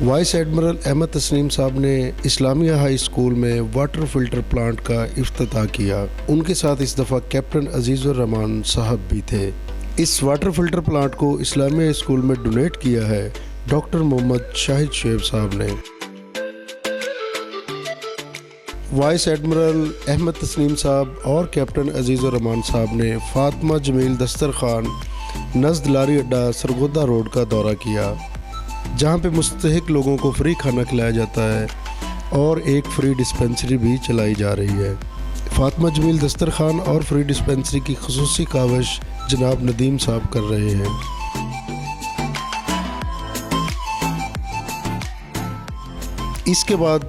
Vice admiral Ahmad Tasnim صاحب نے اسلامیہ high school میں واٹر فلٹر پلانٹ کا افتتاح کیا۔ ان کے ساتھ اس دفعہ کیپٹن عزیز الرحمان صاحب بھی تھے۔ اس واٹر فلٹر پلانٹ کو اسلامیہ ہائی اسکول میں ڈونیٹ کیا ہے ڈاکٹر محمد شاہد شعیب صاحب نے۔ وائس ایڈمرل احمد تسنیم صاحب اور کیپٹن عزیز الرحمان صاحب نے فاطمہ جمیل دسترخوان نزد لاری اڈا سرگودا روڈ کا دورہ کیا، جہاں پہ مستحق لوگوں کو فری کھانا کھلایا جاتا ہے اور ایک فری ڈسپنسری بھی چلائی جا رہی ہے۔ فاطمہ جمیل دسترخوان اور فری ڈسپنسری کی خصوصی کاوش جناب ندیم صاحب کر رہے ہیں۔ اس کے بعد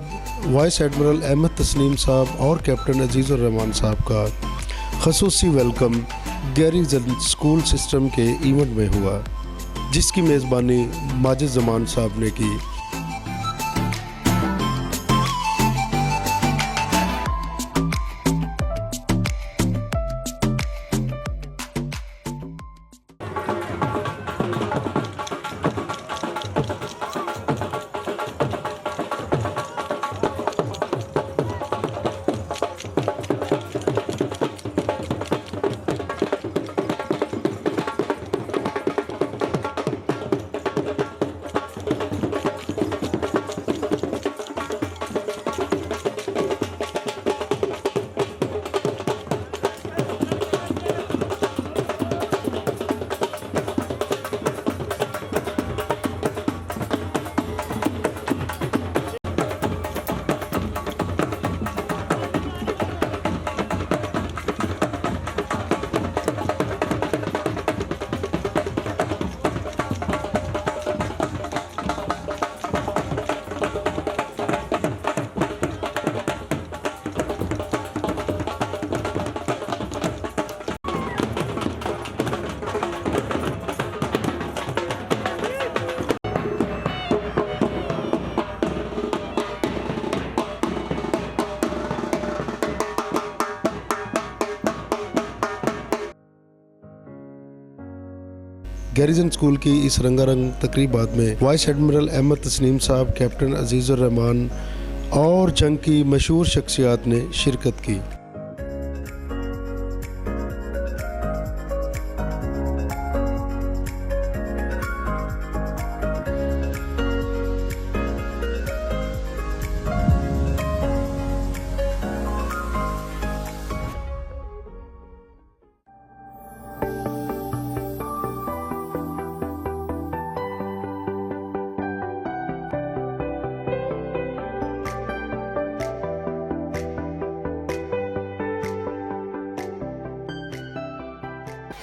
وائس ایڈمرل احمد تسنیم صاحب اور کیپٹن عزیز الرحمان صاحب کا خصوصی ویلکم گیریزن اسکول سسٹم کے ایونٹ میں ہوا، جس کی میزبانی ماجد زمان صاحب نے کی۔ گیریزن اسکول کی اس رنگا رنگ تقریبات میں وائس ایڈمرل احمد تسنیم صاحب، کیپٹن عزیز الرحمان اور جنگ کی مشہور شخصیات نے شرکت کی۔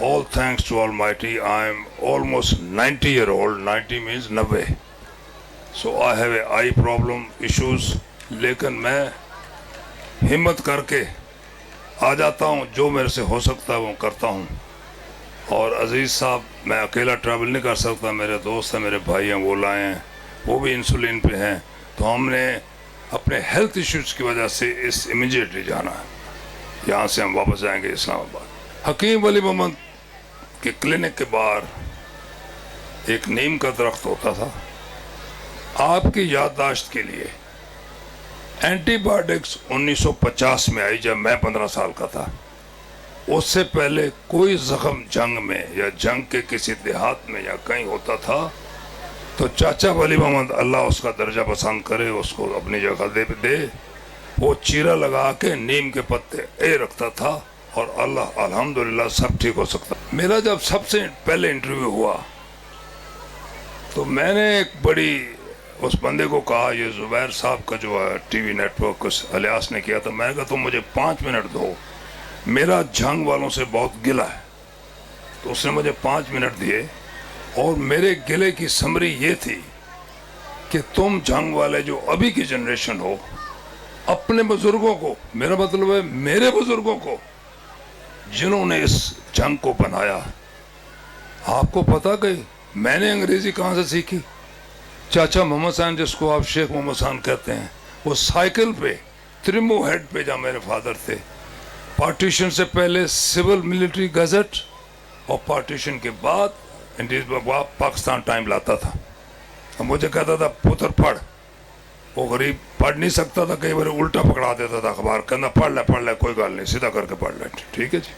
All thanks to Almighty, I am almost 90-year-old, 90 means 90. So I have a eye problem, issues, لیکن میں ہمت کر کے آ جاتا ہوں، جو میرے سے ہو سکتا ہے وہ کرتا ہوں۔ اور عزیز صاحب، میں اکیلا ٹریول نہیں کر سکتا، میرے دوست ہیں، میرے بھائی ہیں، وہ لائے ہیں، وہ بھی انسولین پہ ہیں، تو ہم نے اپنے ہیلتھ ایشوز کی وجہ سے اس امیجیٹلی جانا ہے۔ یہاں سے ہم واپس جائیں گے اسلام آباد۔ حکیم ولی محمد کہ کلینک کے باہر ایک نیم کا درخت ہوتا تھا۔ آپ کی یادداشت کے لیے اینٹی بایوٹکس 1950 میں آئی، جب میں 15 سال کا تھا۔ اس سے پہلے کوئی زخم جنگ میں یا جنگ کے کسی دیہات میں یا کہیں ہوتا تھا تو چاچا ولی محمد، اللہ اس کا درجہ پسند کرے، اس کو اپنی جگہ دے، وہ چیرا لگا کے نیم کے پتے رکھتا تھا، اور اللہ الحمدللہ سب ٹھیک ہو سکتا۔ میرا جب سب سے پہلے انٹرویو ہوا تو میں نے ایک بڑی اس بندے کو کہا، یہ زبیر صاحب کا جو ہے TV network Ilyas نے کیا تھا، میں نے کہا تم مجھے 5 منٹ دو، میرا جنگ والوں سے بہت گلہ ہے۔ تو اس نے مجھے 5 منٹ دیے، اور میرے گلے کی سمری یہ تھی کہ تم جنگ والے جو ابھی کی جنریشن ہو، اپنے بزرگوں کو، میرا مطلب ہے میرے بزرگوں کو، جنہوں نے اس جنگ کو بنایا، آپ کو پتا کہ میں نے انگریزی کہاں سے سیکھی؟ چاچا محمد خان، جس کو آپ شیخ محمد خان کہتے ہیں، وہ سائیکل پہ ترمو ہیڈ پہ جہاں میرے فادر تھے، پارٹیشن سے پہلے سول ملٹری گزٹ اور پارٹیشن کے بعد پاکستان ٹائم لاتا تھا۔ اب مجھے کہتا تھا پتر پڑھ، وہ غریب پڑھ نہیں سکتا تھا، کئی بار الٹا پکڑا دیتا تھا اخبار کے اندر، پڑھ لے کوئی گل نہیں، سیدھا کر کے پڑھ لے، ٹھیک ہے جی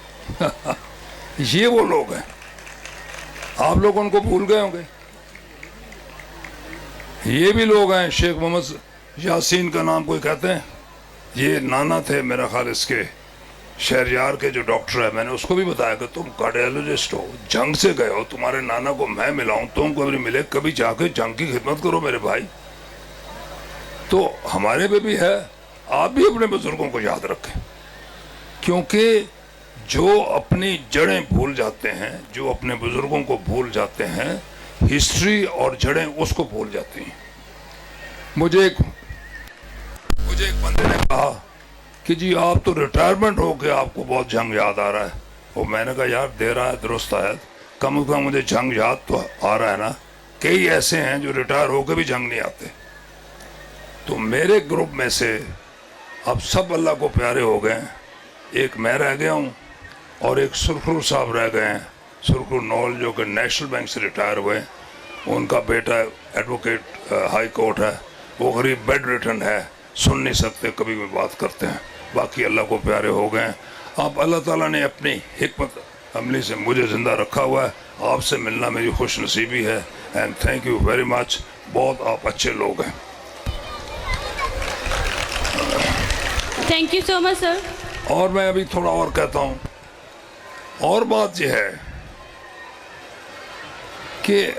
یہ وہ لوگ ہیں، آپ لوگ ان کو بھول گئے ہوں گے. یہ بھی لوگ ہیں، شیخ محمد یاسین کا نام کوئی کہتے ہیں، یہ نانا تھے میرا خیال اس کے شہریار کے جو ڈاکٹر ہے. میں نے اس کو بھی بتایا کہ تم کارڈیالوجسٹ ہو، جنگ سے گئے ہو، تمہارے نانا کو میں ملاؤں، تم کو بھی ملے، کبھی جا کے جنگ کی خدمت کرو میرے بھائی. تو ہمارے پہ بھی ہے، آپ بھی اپنے بزرگوں کو یاد رکھیں، کیونکہ جو اپنی جڑیں بھول جاتے ہیں، جو اپنے بزرگوں کو بھول جاتے ہیں، ہسٹری اور جڑیں اس کو بھول جاتی ہیں. مجھے ایک بندے نے کہا کہ جی آپ تو ریٹائرمنٹ ہو کے آپ کو بہت جنگ یاد آ رہا ہے. وہ میں نے کہا یار دے رہا ہے درست ہے، کم از کم مجھے جنگ یاد تو آ رہا ہے نا. کئی ایسے ہیں جو ریٹائر ہو کے بھی جنگ نہیں آتے. تو میرے گروپ میں سے اب سب اللہ کو پیارے ہو گئے ہیں. ایک میں رہ گیا ہوں اور ایک سرخرو صاحب رہ گئے ہیں، سرخرو نول، جو کہ نیشنل بینک سے ریٹائر ہوئے. ان کا بیٹا ایڈوکیٹ ہائی کورٹ ہے، وہ غریب بیڈ ریٹن ہے، سن نہیں سکتے، کبھی بھی بات کرتے ہیں. باقی اللہ کو پیارے ہو گئے ہیں. اب اللہ تعالیٰ نے اپنی حکمت عملی سے مجھے زندہ رکھا ہوا ہے. آپ سے ملنا میری خوش نصیبی ہے. And thank you very much. بہت آپ اچھے لوگ ہیں. تھینک یو سو مچ سر. اور میں ابھی تھوڑا اور کہتا ہوں. اور بات یہ ہے کہ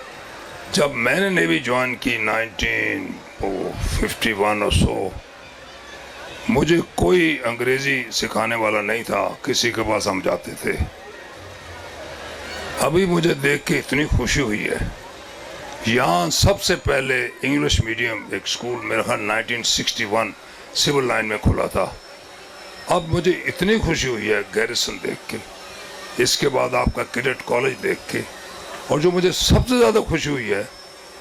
جب میں نے نیوی جوائن کی 1951 اور سو، مجھے کوئی انگریزی سکھانے والا نہیں تھا، کسی کے پاس ہم جاتے تھے. ابھی مجھے دیکھ کے اتنی خوشی ہوئی ہے. یہاں سب سے پہلے انگلش میڈیم ایک سکول میرا خیال 1961 سول لائن میں کھلا تھا. اب مجھے اتنی خوشی ہوئی ہے گیریسن دیکھ کے، اس کے بعد آپ کا کیڈٹ کالج دیکھ کے. اور جو مجھے سب سے زیادہ خوشی ہوئی ہے،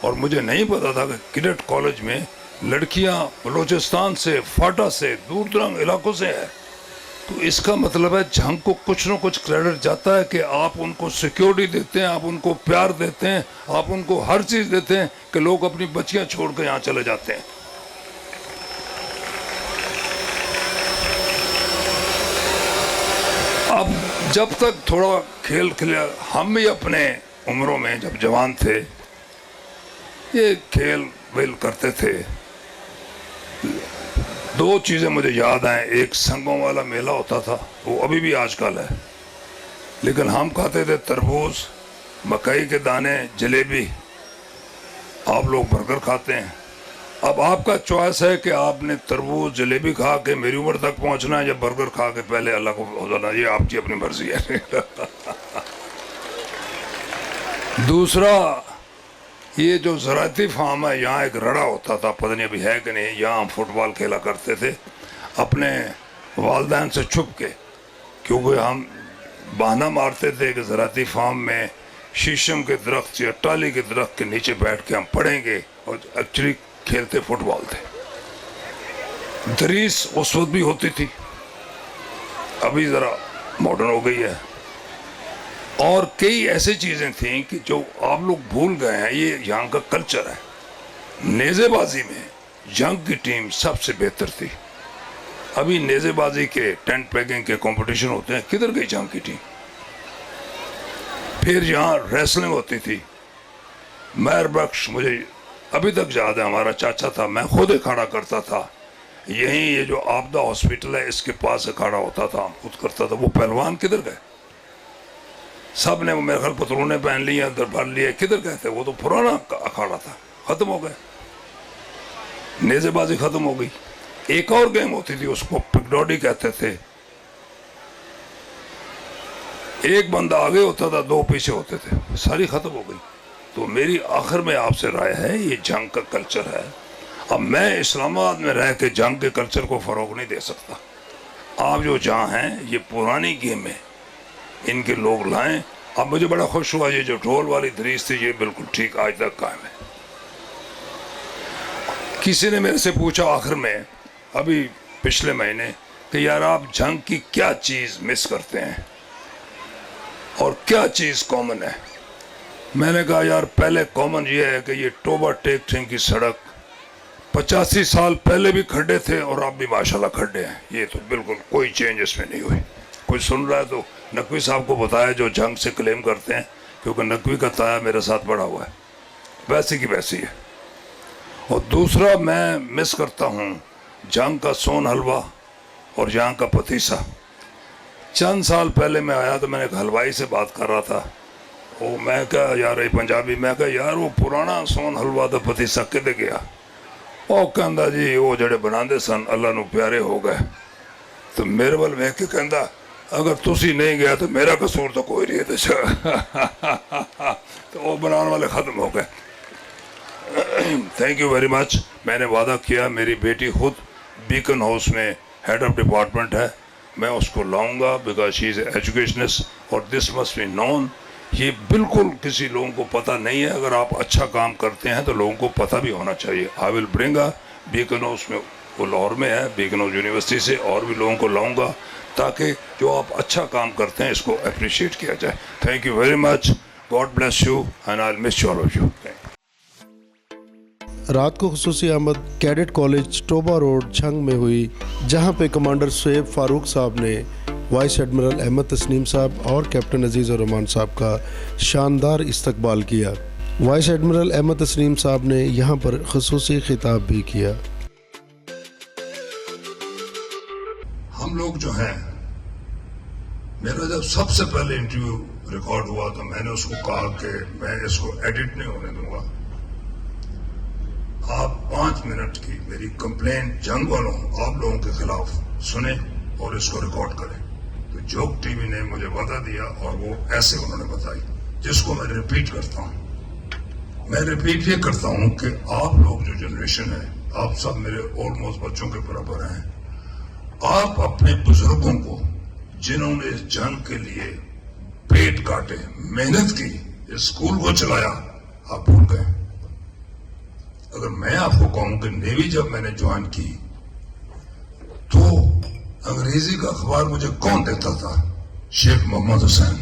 اور مجھے نہیں پتا تھا کہ کیڈٹ کالج میں لڑکیاں بلوچستان سے، فاٹا سے، دور دراز علاقوں سے ہیں. تو اس کا مطلب ہے جنگ کو کچھ نہ کچھ کریڈٹ جاتا ہے کہ آپ ان کو سیکیورٹی دیتے ہیں، آپ ان کو پیار دیتے ہیں، آپ ان کو ہر چیز دیتے ہیں کہ لوگ اپنی بچیاں چھوڑ کے یہاں چلے جاتے ہیں. اب جب تک تھوڑا کھیل کھلیا، ہم بھی اپنے عمروں میں جب جوان تھے یہ کھیل ویل کرتے تھے. دو چیزیں مجھے یاد آئیں. ایک سنگوں والا میلہ ہوتا تھا، وہ ابھی بھی آج کل ہے، لیکن ہم کھاتے تھے تربوز، مکئی کے دانے، جلیبی. آپ لوگ برگر کھاتے ہیں. اب آپ کا چوائس ہے کہ آپ نے تربوز جلیبی کھا کے میری عمر تک پہنچنا ہے یا برگر کھا کے پہلے اللہ کو ہو جانا. یہ آپ کی اپنی مرضی ہے. دوسرا، یہ جو زراعتی فارم ہے، یہاں ایک رڑا ہوتا تھا، پتہ نہیں ابھی ہے کہ نہیں. یہاں ہم فٹ بال کھیلا کرتے تھے اپنے والدین سے چھپ کے، کیونکہ ہم بہانہ مارتے تھے کہ زراعتی فارم میں شیشم کے درخت یا ٹالی کے درخت کے نیچے بیٹھ کے ہم پڑھیں گے، اور ایکچولی کھیلتے فٹ بال تھے. دریس اس وقت بھی ہوتی تھی، ابھی ذرا ماڈرن ہو گئی ہے. اور کئی ایسی چیزیں تھیں کہ جو آپ لوگ بھول گئے ہیں. یہ یہاں کا کلچر ہے. نیزے بازی میں جنگ کی ٹیم سب سے بہتر تھی. ابھی نیزے بازی کے ٹینٹ پیکنگ کے کمپٹیشن ہوتے ہیں، کدھر گئی جنگ کی ٹیم؟ پھر یہاں ریسلنگ ہوتی تھی. مہر بخش مجھے ابھی تک یاد ہے، ہمارا چاچا تھا، میں خود اکھاڑا کرتا تھا. یہیں یہ جو آبدہ ہاسپٹل ہے اس کے پاس اکھاڑا ہوتا تھا، ہم خود کرتا تھا. وہ پہلوان کدھر گئے؟ سب نے میرے خیال پتلونے پہن لی ہیں، دربار لیے، کدھر گئے تھے؟ وہ تو پرانا اکھاڑا تھا، ختم ہو گئے. نیزے بازی ختم ہو گئی. ایک اور گیم ہوتی تھی، اس کو پگڈوڈی کہتے تھے. ایک بندہ آگے ہوتا تھا، دو پیچھے ہوتے تھے، ساری ختم ہو گئی. تو میری آخر میں آپ سے رائے ہے، یہ جنگ کا کلچر ہے. اب میں اسلام آباد میں رہ کے جنگ کے کلچر کو فروغ نہیں دے سکتا. آپ جو جہاں ہیں یہ پرانی گیم ہے، ان کے لوگ لائیں. اب مجھے بڑا خوش ہوا، یہ جو ڈھول والی دریس تھی یہ بالکل ٹھیک آج تک قائم ہے. کسی نے میرے سے پوچھا آخر میں ابھی پچھلے مہینے کہ یار آپ جنگ کی کیا چیز مس کرتے ہیں اور کیا چیز کامن ہے. میں نے کہا یار پہلے کامن یہ ہے کہ یہ ٹوبہ ٹیک ٹھنگ کی سڑک 85 سال پہلے بھی کھڈے تھے اور اب بھی ماشاءاللہ کھڈے ہیں. یہ تو بالکل کوئی چینج اس میں نہیں ہوئی. کوئی سن رہا ہے تو نقوی صاحب کو بتایا جو جنگ سے کلیم کرتے ہیں, کیونکہ نقوی کا تایا میرے ساتھ بڑا ہوا ہے, ویسی کی ویسی ہے. اور دوسرا میں مس کرتا ہوں جنگ کا سون حلوہ اور یہاں کا پتیسا. چند سال پہلے میں آیا تو میں نے ایک حلوائی سے بات کر رہا تھا, وہ میں کہا یار یہ پنجابی, میں کہا یار وہ پرانا سون حلوہ تو پتیسا کدے گیا؟ وہ کہندا جی وہ جڑے بناندے سن اللہ نو پیارے ہو گئے. تو میرے ول ویکھ کے کہندا اگر تسی نہیں گیا تو میرا قصور تو کوئی نہیں ہے. تو وہ بنانے والے ختم ہو گئے. Thank you very much. میں نے وعدہ کیا میری بیٹی خود بیکن ہاؤس میں ہیڈ آف ڈپارٹمنٹ ہے, میں اس کو لاؤں گا because she is a educationist اور دس مسٹ بی نون. یہ بالکل کسی لوگوں کو پتہ نہیں ہے. اگر آپ اچھا کام کرتے ہیں تو لوگوں کو پتہ بھی ہونا چاہیے. آئی ول برنگ بیکن ہاؤس میں, وہ لاہور میں ہے, بیکن ہاؤس یونیورسٹی سے, اور بھی لوگوں کو لاؤں گا تاکہ جو آپ اچھا کام کرتے ہیں اس کو اپریشیٹ کیا جائے. Thank you very much. God bless you and I will miss all of you. رات کو خصوصی آمد cadet college Toba road Jhang میں ہوئی, جہاں پہ کمانڈر شعیب فاروق صاحب نے وائس ایڈمرل احمد تسنیم صاحب اور کیپٹن عزیز الرحمان صاحب کا شاندار استقبال کیا. وائس ایڈمرل احمد تسنیم صاحب نے یہاں پر خصوصی خطاب بھی کیا. ہم لوگ جو ہیں, میرا جب سب سے پہلے انٹرویو ریکارڈ ہوا تو میں نے اس کو کہا کہ میں اس کو ایڈٹ نہیں ہونے دوں گا. آپ 5 منٹ کی میری کمپلین جنگ والوں آپ لوگوں کے خلاف سنیں اور اس کو ریکارڈ کریں. تو جوک ٹی وی نے مجھے وعدہ دیا اور وہ ایسے انہوں نے بتائی, جس کو میں ریپیٹ کرتا ہوں. میں ریپیٹ یہ کرتا ہوں کہ آپ لوگ جو جنریشن ہے, آپ سب میرے آلموسٹ بچوں کے برابر ہیں. آپ اپنے بزرگوں کو جنہوں نے اس جنگ کے لیے پیٹ کاٹے, محنت کی, اسکول کو چلایا, آپ بھول گئے. اگر میں آپ کو کہوں کہ نیوی جب میں نے جوائن کی تو انگریزی کا اخبار مجھے کون دیتا تھا؟ شیخ محمد حسین.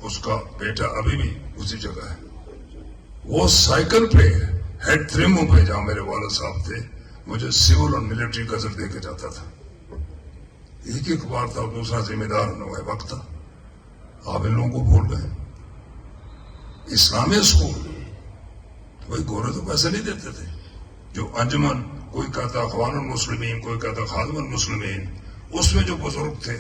اس کا بیٹا ابھی بھی اسی جگہ ہے. وہ سائیکل پہ ہیڈ تھریمو پہ, جہاں میرے والد صاحب تھے, مجھے سول اور ملٹری گزر دے کے جاتا تھا. ایک ہی اخبار تھا, دوسرا ذمہ دار نوائے وقت تھا. آپ ان لوگوں کو بھول گئے. اسلامی اسکول بھائی گورے تو پیسے نہیں دیتے تھے. جو انجمن, کوئی کہتا اخوان المسلمین, کوئی کہتا خادم المسلمین, اس میں جو بزرگ تھے